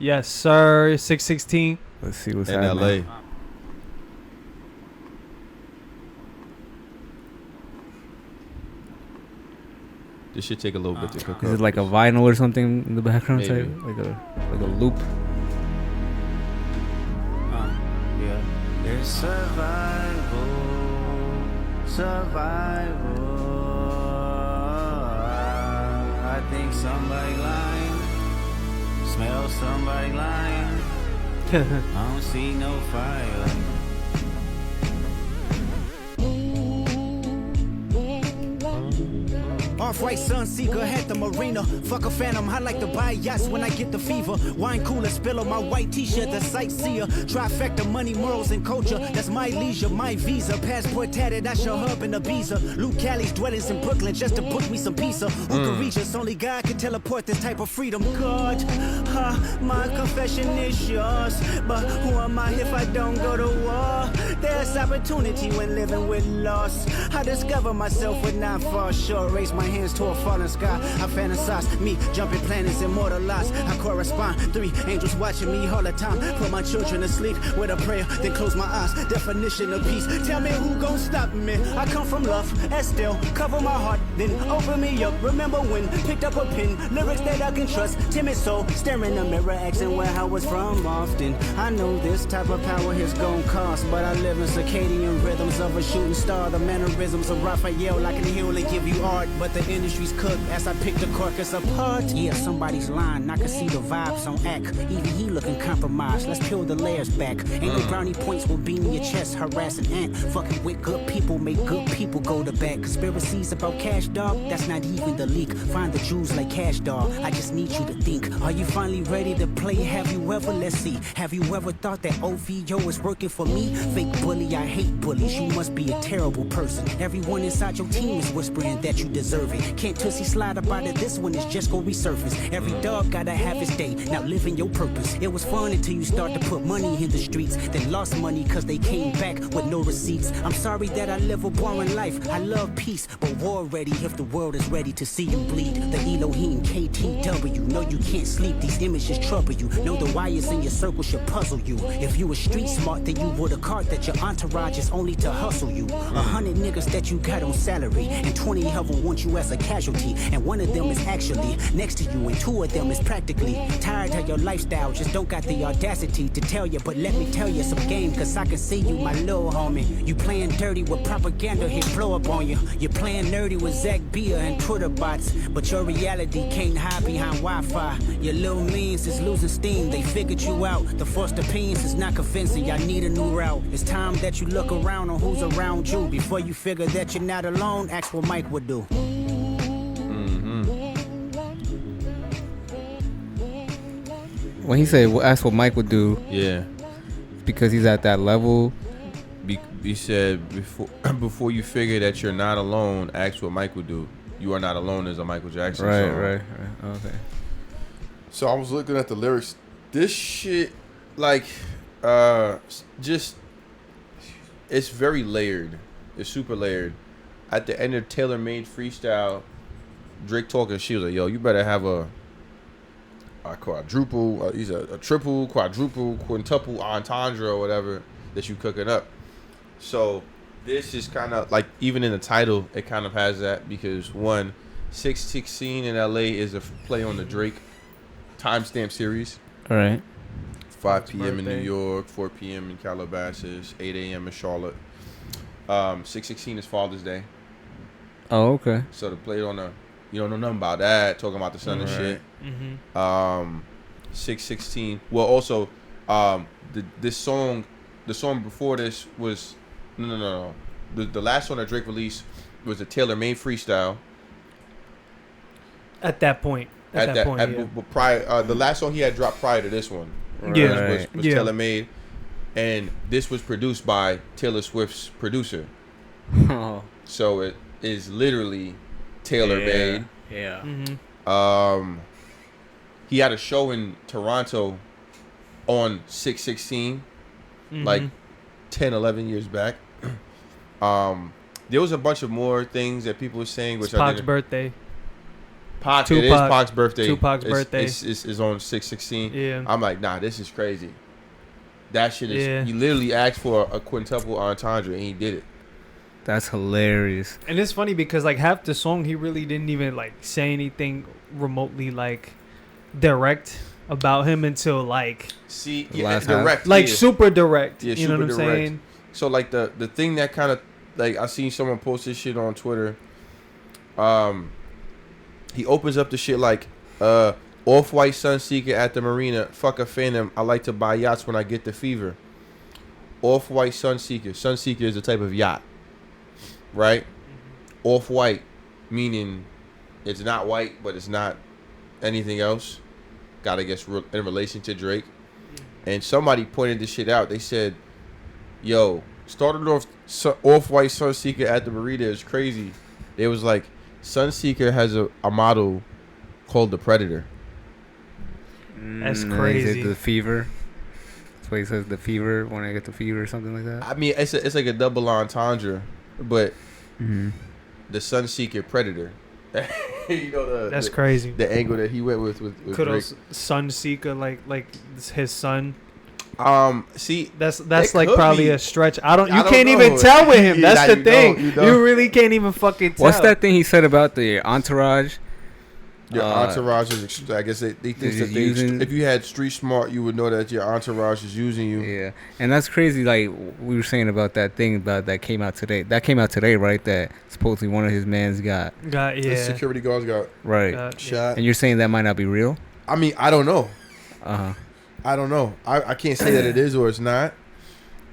Yes, sir. 616. Let's see what's in happening. LA. This should take a little bit to cook Is up. it like a vinyl or something in the background? Maybe. Type? Like a loop? Yeah. There's survival. I think somebody lying. Smell somebody lying. I don't see no fire. Off-white Sunseeker at the marina. Fuck a phantom, I like to buy yachts when I get the fever. Wine cooler, spill on my white t-shirt, the sightseer. Trifecta, money, morals, and culture. That's my leisure, my visa. Passport tatted, I show hub in Ibiza. Luke Callie's dwellings in Brooklyn just to book me some pizza. Who can reach us? Only God can teleport this type of freedom. God, my confession is yours. But who am I if I don't go to war? There's opportunity when living with loss. I discover myself would not fall short. Raise my hands to a falling sky. I fantasize me jumping planets, immortalized. I correspond. 3 angels watching me all the time. Put my children to sleep with a prayer, then close my eyes. Definition of peace. Tell me who gon' stop me. I come from love, Estelle. Cover my heart, then open me up. Remember when picked up a pen, lyrics that I can trust. Timid soul, staring in the mirror, asking where I was from often. I know this type of power is gon' cost, but I live in circadian rhythms of a shooting star. The mannerisms of Raphael, I can heal and give you art, but the industry's cooked as I pick the carcass apart. Yeah, somebody's lying, I can see the vibes on act. Even he looking compromised, let's peel the layers back. Ain't no brownie points will beam in your chest, harassing ant. Fucking with good people, make good people go to bed. Conspiracies about cash, dog, that's not even the leak. Find the Jews like cash, dog, I just need you to think. Are you finally ready to play? Have you ever, let's see, have you ever thought that OVO is working for me? Fake bully, I hate bullies, you must be a terrible person. Everyone inside your team is whispering that you deserve it. Can't Tussie slide about it, this one is just gonna resurface. Every dog gotta have his day, now living your purpose. It was fun until you start to put money in the streets. Then lost money cause they came back with no receipts. I'm sorry that I live a boring life, I love peace, but war ready if the world is ready to see you bleed. The Elohim KTW, know you can't sleep, these images trouble you. Know the wires in your circle should puzzle you. If you were street smart, then you would have caught that your entourage is only to hustle you. 100 niggas that you got on salary, and 20 of them want you as a casualty. And one of them is actually next to you, and 2 of them is practically tired of your lifestyle, just don't got the audacity to tell you. But let me tell you some game, cause I can see you, my little homie. You playing dirty with propaganda, hit blow up on you. You're playing nerdy with Zach Beer and Twitter bots, but your reality can't hide behind Wi-Fi. Your little means is losing steam, they figured you out. The first opinions is not convincing, I need a new route. It's time that you look around on who's around you. Before you figure that you're not alone, ask what Mike would do. When he said, well, ask what Mike would do, Yeah. because he's at that level. He said before you figure that you're not alone, ask what Mike would do. You are not alone is a Michael Jackson song. Right. Okay. So I was looking at the lyrics. This shit, like, just, it's very layered. It's super layered. At the end of Tailor Made Freestyle, Drake talking, she was like, yo, you better have a quadruple, he's a triple, quadruple, quintuple entendre or whatever that you cooking up. So this is kind of like, even in the title, it kind of has that, because 616 in LA is a play on the Drake timestamp series. All right. 5 p.m. in New York, 4 p.m. in Calabasas, 8 a.m. in Charlotte. 616 is Father's Day. Oh, okay. So to play it on the, you don't know nothing about that, talking about the son and shit. 616. Well, also, the song before this was no. The last song that Drake released was a Tailor Made Freestyle. At that point. Prior, the last song he had dropped prior to this one, yeah, was Tailor Made, and this was produced by Taylor Swift's producer. Oh. So it is literally Tailor Made. Yeah. Mm-hmm. He had a show in Toronto on 616, like 10, 11 years back. There was a bunch of more things that people were saying, which Pac's birthday. It is Pac's birthday. Tupac's birthday. It's on 6/16. Yeah. I'm like, nah, this is crazy. That shit is. Yeah. He literally asked for a quintuple entendre and he did it. That's hilarious. And it's funny because like half the song he really didn't even like say anything remotely like direct about him until like direct, like super direct. Yeah, you know super what I'm direct. saying? So like the thing that kind of like I seen someone post this shit on Twitter. He opens up the shit like Off-White Sunseeker at the marina. Fuck a phantom. I like to buy yachts when I get the fever. Off-White Sunseeker. Sunseeker is a type of yacht, right? Off-white meaning it's not white, but it's not anything else. Gotta guess in relation to Drake. And somebody pointed this shit out. They said, "Yo, started off Off-White Sunseeker at the marina is crazy." It was like Sunseeker has a model called the Predator. That's Is crazy. it the fever? That's why he says the fever when I get the fever or something like that. I mean, it's like a double entendre, but the Sunseeker Predator. You know That's crazy. The angle that he went with Could Drake. Sunseeker like his son. See, That's it like could probably be. a stretch. You can't know. even tell with him. Yeah, That's nah, the thing. you don't. You really can't even fucking tell. What's that thing he said about the entourage? Your entourage is. I guess they think that just using- if you had street smart, you would know that your entourage is using you. Yeah, and that's crazy. Like we were saying about that thing about that came out today. That came out today, right? That supposedly one of his mans got The security guards got right shot. And you're saying that might not be real? I mean, I don't know. I don't know. I can't say that it is or it's not.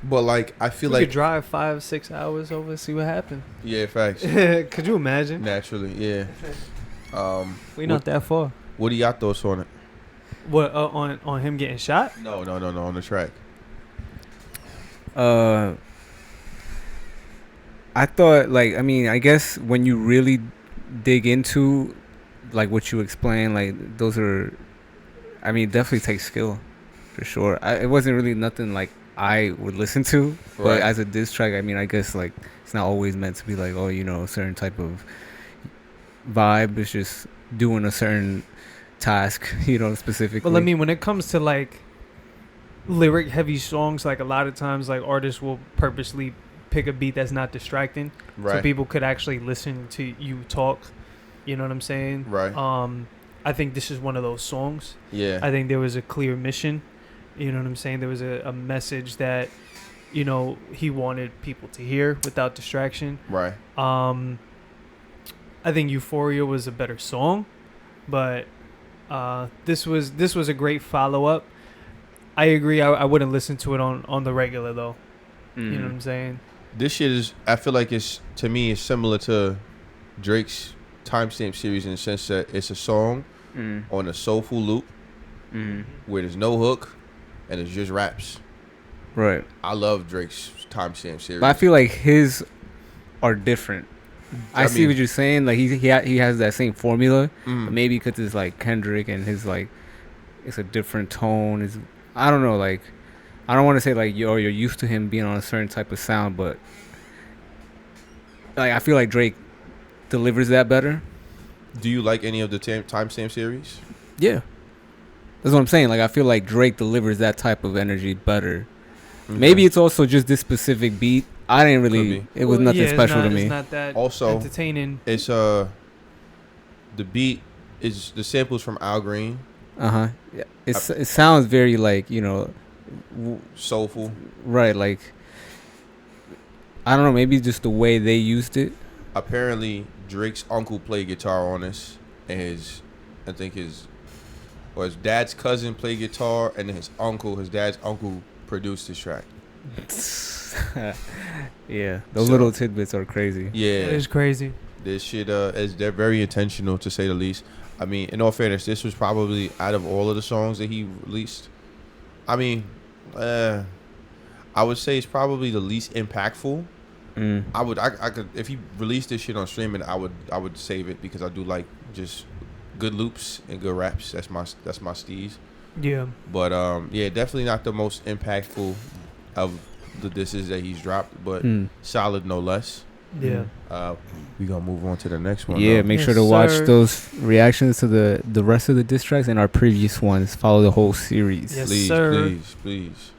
But like, I feel You like could drive 5-6 hours over, see what happened. yeah, facts. Could you imagine? Naturally, yeah. We not that far. What do y'all thoughts on it? What on him getting shot? No, on the track. I thought, like, I mean, I guess when you really dig into, like, what you explain, like, those are, I mean, it definitely takes skill, for sure. It wasn't really nothing, like, I would listen to, Right. but as a diss track, I mean, I guess, like, it's not always meant to be, like, oh, you know, a certain type of vibe. It's just doing a certain task, you know, specifically. Well, I mean, when it comes to, like, lyric heavy songs, like, a lot of times, like, artists will purposely pick a beat that's not distracting, Right. so people could actually listen to you talk. You know what I'm saying? Right. I think this is one of those songs. Yeah. I think there was a clear mission. You know what I'm saying? There was a message that, you know, he wanted people to hear without distraction. Right. I think Euphoria was a better song, but this was a great follow up. I agree. I wouldn't listen to it on the regular though. You know what I'm saying? This shit is. I feel like it's, to me, it's similar to Drake's Timestamp series in the sense that it's a song on a soulful loop where there's no hook and it's just raps. Right. I love Drake's Timestamp series. But I feel like his are different. I see mean- what you're saying. Like he has that same formula, but Mm. maybe because it's like Kendrick and his like, it's a different tone. It's, I don't know. Like, I don't want to say like you're used to him being on a certain type of sound, but like I feel like Drake delivers that better. Do you like any of the Timestamp series? Yeah, that's what I'm saying. Like I feel like Drake delivers that type of energy better. Okay. Maybe it's also just this specific beat. I didn't really. Could It was nothing it's special not, to me. It's not that Also, entertaining. It's the beat is the samples from Al Green. Yeah. It sounds very like, you know, Soulful. right, like I don't know, maybe just the way they used it. Apparently, Drake's uncle played guitar on this, and his dad's cousin played guitar, and then his dad's uncle produced this track. Yeah, those So- little tidbits are crazy. Yeah, It is crazy. this shit they're very intentional, to say the least. I mean, in all fairness, this was probably, out of all of the songs that he released, I mean, I would say it's probably the least impactful. I could, if he released this shit on streaming, I would save it, because I do like just good loops and good raps. That's my steez. Yeah. But yeah, definitely not the most impactful of the disses that he's dropped, but solid no less. Yeah. We gonna move on to the next one. Yeah, though. make Yes, sure to watch sir. those reactions to the rest of the diss tracks and our previous ones. Follow the whole series. Yes, please, sir. please.